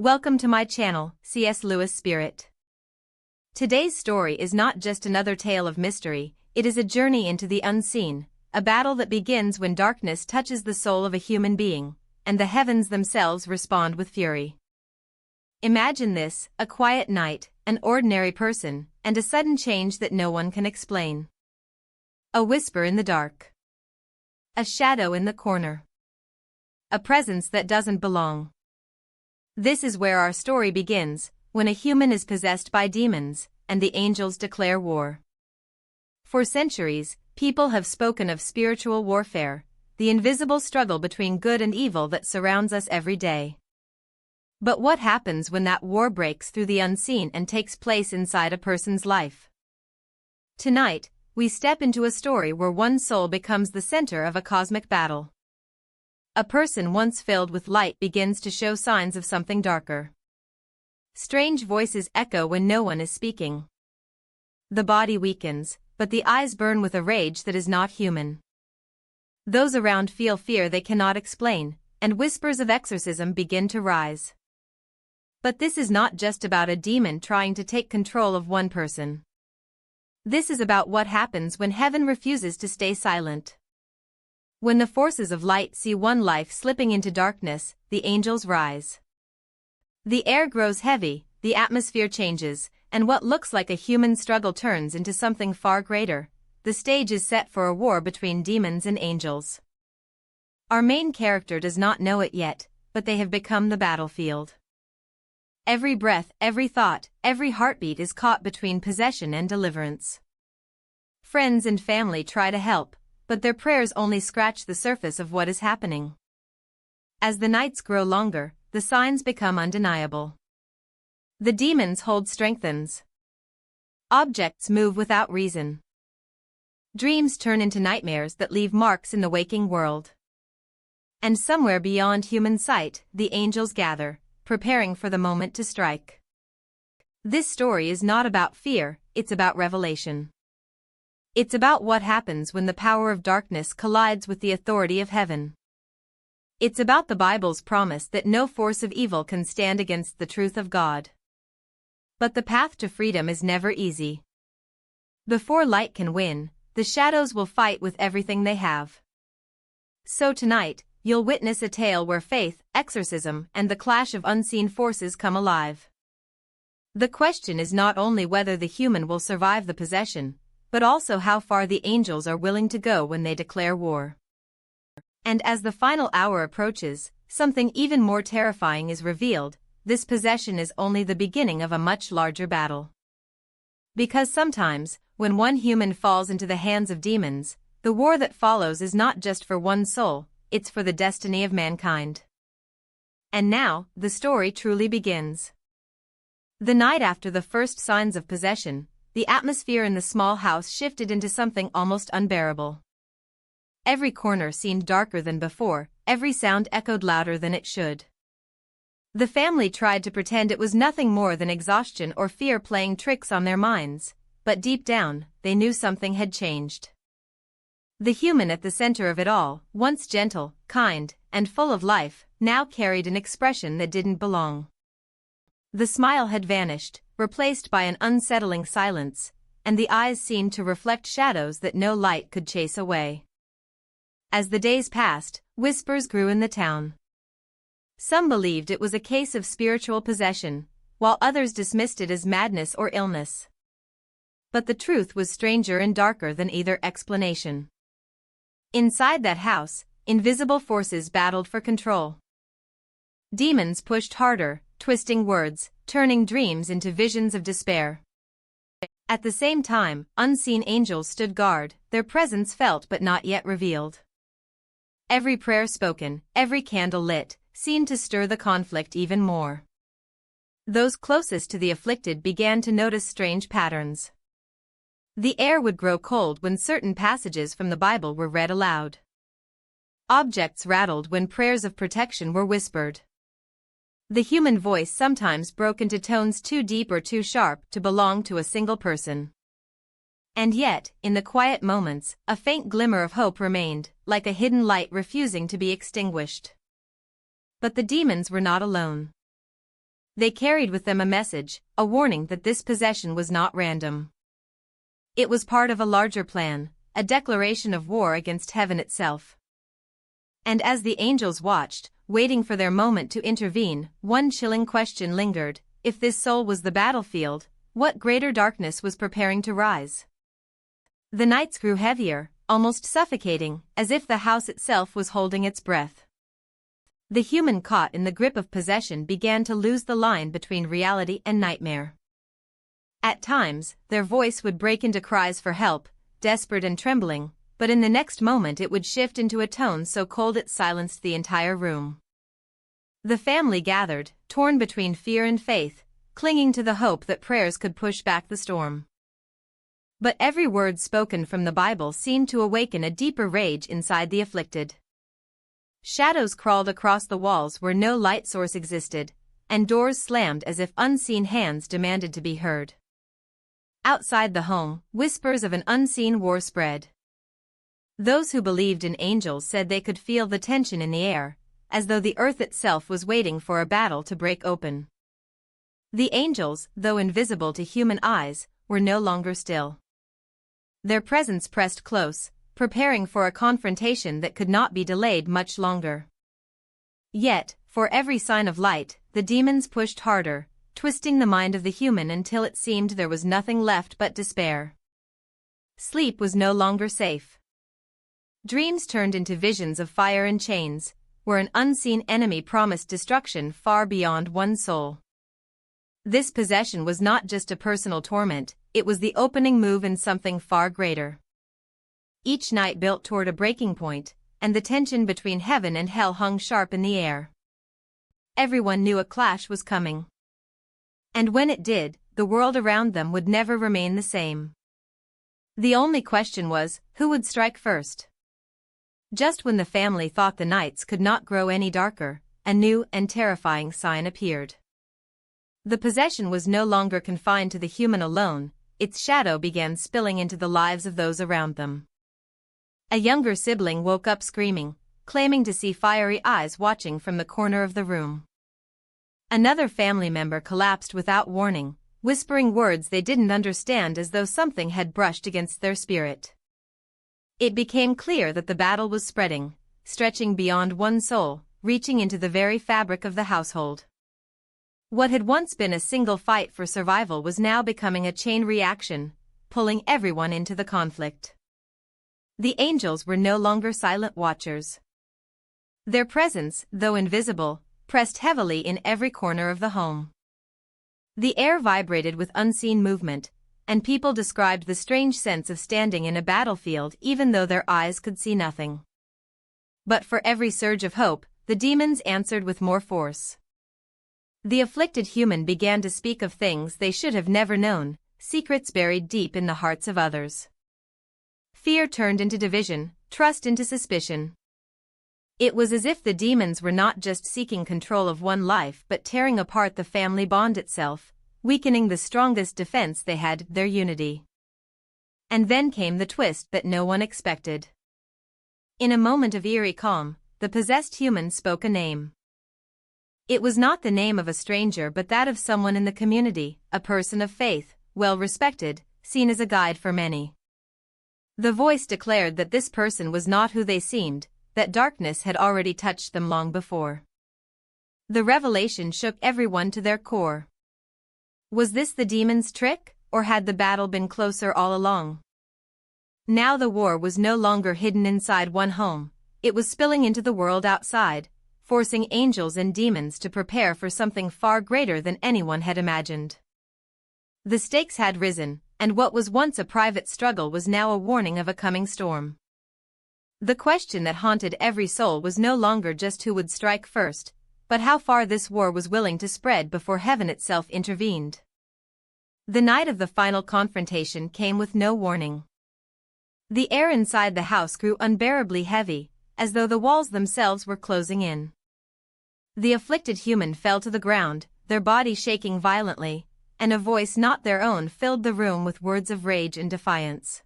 Welcome to my channel, C.S. Lewis Spirit. Today's story is not just another tale of mystery, it is a journey into the unseen, a battle that begins when darkness touches the soul of a human being, and the heavens themselves respond with fury. Imagine this, a quiet night, an ordinary person, and a sudden change that no one can explain. A whisper in the dark. A shadow in the corner. A presence that doesn't belong. This is where our story begins, when a human is possessed by demons, and the angels declare war. For centuries, people have spoken of spiritual warfare, the invisible struggle between good and evil that surrounds us every day. But what happens when that war breaks through the unseen and takes place inside a person's life? Tonight, we step into a story where one soul becomes the center of a cosmic battle. A person once filled with light begins to show signs of something darker. Strange voices echo when no one is speaking. The body weakens, but the eyes burn with a rage that is not human. Those around feel fear they cannot explain, and whispers of exorcism begin to rise. But this is not just about a demon trying to take control of one person. This is about what happens when heaven refuses to stay silent. When the forces of light see one life slipping into darkness, the angels rise. The air grows heavy, the atmosphere changes, and what looks like a human struggle turns into something far greater. The stage is set for a war between demons and angels. Our main character does not know it yet, but they have become the battlefield. Every breath, every thought, every heartbeat is caught between possession and deliverance. Friends and family try to help, but their prayers only scratch the surface of what is happening. As the nights grow longer, the signs become undeniable. The demon's hold strengthens. Objects move without reason. Dreams turn into nightmares that leave marks in the waking world. And somewhere beyond human sight, the angels gather, preparing for the moment to strike. This story is not about fear, it's about revelation. It's about what happens when the power of darkness collides with the authority of heaven. It's about the Bible's promise that no force of evil can stand against the truth of God. But the path to freedom is never easy. Before light can win, the shadows will fight with everything they have. So tonight, you'll witness a tale where faith, exorcism, and the clash of unseen forces come alive. The question is not only whether the human will survive the possession, but also how far the angels are willing to go when they declare war. And as the final hour approaches, something even more terrifying is revealed. This possession is only the beginning of a much larger battle. Because sometimes, when one human falls into the hands of demons, the war that follows is not just for one soul, it's for the destiny of mankind. And now, the story truly begins. The night after the first signs of possession, the atmosphere in the small house shifted into something almost unbearable. Every corner seemed darker than before, every sound echoed louder than it should. The family tried to pretend it was nothing more than exhaustion or fear playing tricks on their minds, but deep down, they knew something had changed. The human at the center of it all, once gentle, kind, and full of life, now carried an expression that didn't belong. The smile had vanished, replaced by an unsettling silence, and the eyes seemed to reflect shadows that no light could chase away. As the days passed, whispers grew in the town. Some believed it was a case of spiritual possession, while others dismissed it as madness or illness. But the truth was stranger and darker than either explanation. Inside that house, invisible forces battled for control. Demons pushed harder, twisting words, turning dreams into visions of despair. At the same time, unseen angels stood guard, their presence felt but not yet revealed. Every prayer spoken, every candle lit, seemed to stir the conflict even more. Those closest to the afflicted began to notice strange patterns. The air would grow cold when certain passages from the Bible were read aloud. Objects rattled when prayers of protection were whispered. The human voice sometimes broke into tones too deep or too sharp to belong to a single person. And yet, in the quiet moments, a faint glimmer of hope remained, like a hidden light refusing to be extinguished. But the demons were not alone. They carried with them a message, a warning that this possession was not random. It was part of a larger plan, a declaration of war against heaven itself. And as the angels watched, waiting for their moment to intervene, one chilling question lingered: if this soul was the battlefield, what greater darkness was preparing to rise? The nights grew heavier, almost suffocating, as if the house itself was holding its breath. The human caught in the grip of possession began to lose the line between reality and nightmare. At times, their voice would break into cries for help, desperate and trembling, but in the next moment it would shift into a tone so cold it silenced the entire room. The family gathered, torn between fear and faith, clinging to the hope that prayers could push back the storm. But every word spoken from the Bible seemed to awaken a deeper rage inside the afflicted. Shadows crawled across the walls where no light source existed, and doors slammed as if unseen hands demanded to be heard. Outside the home, whispers of an unseen war spread. Those who believed in angels said they could feel the tension in the air, as though the earth itself was waiting for a battle to break open. The angels, though invisible to human eyes, were no longer still. Their presence pressed close, preparing for a confrontation that could not be delayed much longer. Yet, for every sign of light, the demons pushed harder, twisting the mind of the human until it seemed there was nothing left but despair. Sleep was no longer safe. Dreams turned into visions of fire and chains, where an unseen enemy promised destruction far beyond one's soul. This possession was not just a personal torment, it was the opening move in something far greater. Each night built toward a breaking point, and the tension between heaven and hell hung sharp in the air. Everyone knew a clash was coming. And when it did, the world around them would never remain the same. The only question was, who would strike first? Just when the family thought the nights could not grow any darker, a new and terrifying sign appeared. The possession was no longer confined to the human alone, its shadow began spilling into the lives of those around them. A younger sibling woke up screaming, claiming to see fiery eyes watching from the corner of the room. Another family member collapsed without warning, whispering words they didn't understand as though something had brushed against their spirit. It became clear that the battle was spreading, stretching beyond one soul, reaching into the very fabric of the household. What had once been a single fight for survival was now becoming a chain reaction, pulling everyone into the conflict. The angels were no longer silent watchers. Their presence, though invisible, pressed heavily in every corner of the home. The air vibrated with unseen movement, and people described the strange sense of standing in a battlefield even though their eyes could see nothing. But for every surge of hope, the demons answered with more force. The afflicted human began to speak of things they should have never known, secrets buried deep in the hearts of others. Fear turned into division, trust into suspicion. It was as if the demons were not just seeking control of one life but tearing apart the family bond itself, weakening the strongest defense they had, their unity. And then came the twist that no one expected. In a moment of eerie calm, the possessed human spoke a name. It was not the name of a stranger but that of someone in the community, a person of faith, well respected, seen as a guide for many. The voice declared that this person was not who they seemed, that darkness had already touched them long before. The revelation shook everyone to their core. Was this the demon's trick, or had the battle been closer all along? Now the war was no longer hidden inside one home, it was spilling into the world outside, forcing angels and demons to prepare for something far greater than anyone had imagined. The stakes had risen, and what was once a private struggle was now a warning of a coming storm. The question that haunted every soul was no longer just who would strike first, but how far this war was willing to spread before heaven itself intervened. The night of the final confrontation came with no warning. The air inside the house grew unbearably heavy, as though the walls themselves were closing in. The afflicted human fell to the ground, their body shaking violently, and a voice not their own filled the room with words of rage and defiance.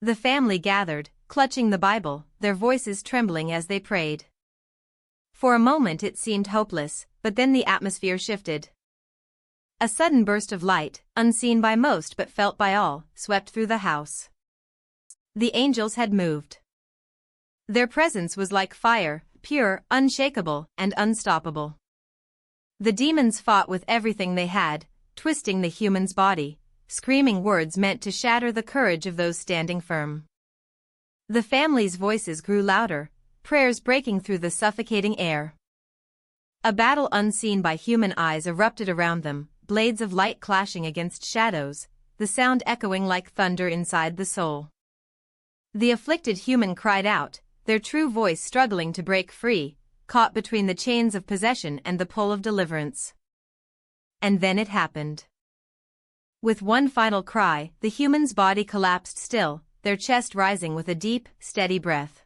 The family gathered, clutching the Bible, their voices trembling as they prayed. For a moment it seemed hopeless, but then the atmosphere shifted. A sudden burst of light, unseen by most but felt by all, swept through the house. The angels had moved. Their presence was like fire, pure, unshakable, and unstoppable. The demons fought with everything they had, twisting the human's body, screaming words meant to shatter the courage of those standing firm. The family's voices grew louder, prayers breaking through the suffocating air. A battle unseen by human eyes erupted around them, blades of light clashing against shadows, the sound echoing like thunder inside the soul. The afflicted human cried out, their true voice struggling to break free, caught between the chains of possession and the pull of deliverance. And then it happened. With one final cry, the human's body collapsed still, their chest rising with a deep, steady breath.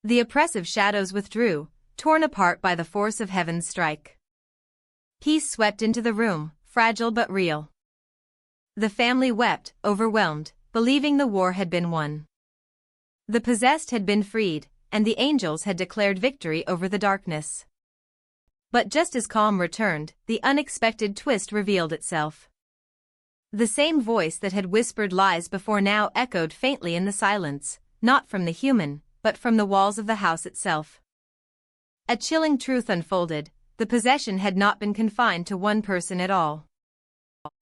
The oppressive shadows withdrew, torn apart by the force of heaven's strike. Peace swept into the room, fragile but real. The family wept, overwhelmed, believing the war had been won. The possessed had been freed, and the angels had declared victory over the darkness. But just as calm returned, the unexpected twist revealed itself. The same voice that had whispered lies before now echoed faintly in the silence, not from the human, but from the walls of the house itself. A chilling truth unfolded, the possession had not been confined to one person at all.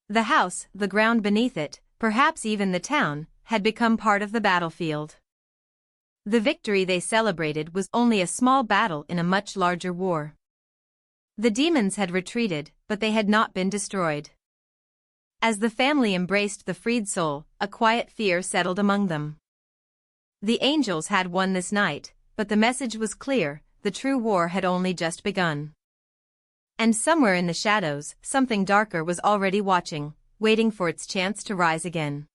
The house, the ground beneath it, perhaps even the town, had become part of the battlefield. The victory they celebrated was only a small battle in a much larger war. The demons had retreated, but they had not been destroyed. As the family embraced the freed soul, a quiet fear settled among them. The angels had won this night, but the message was clear, the true war had only just begun. And somewhere in the shadows, something darker was already watching, waiting for its chance to rise again.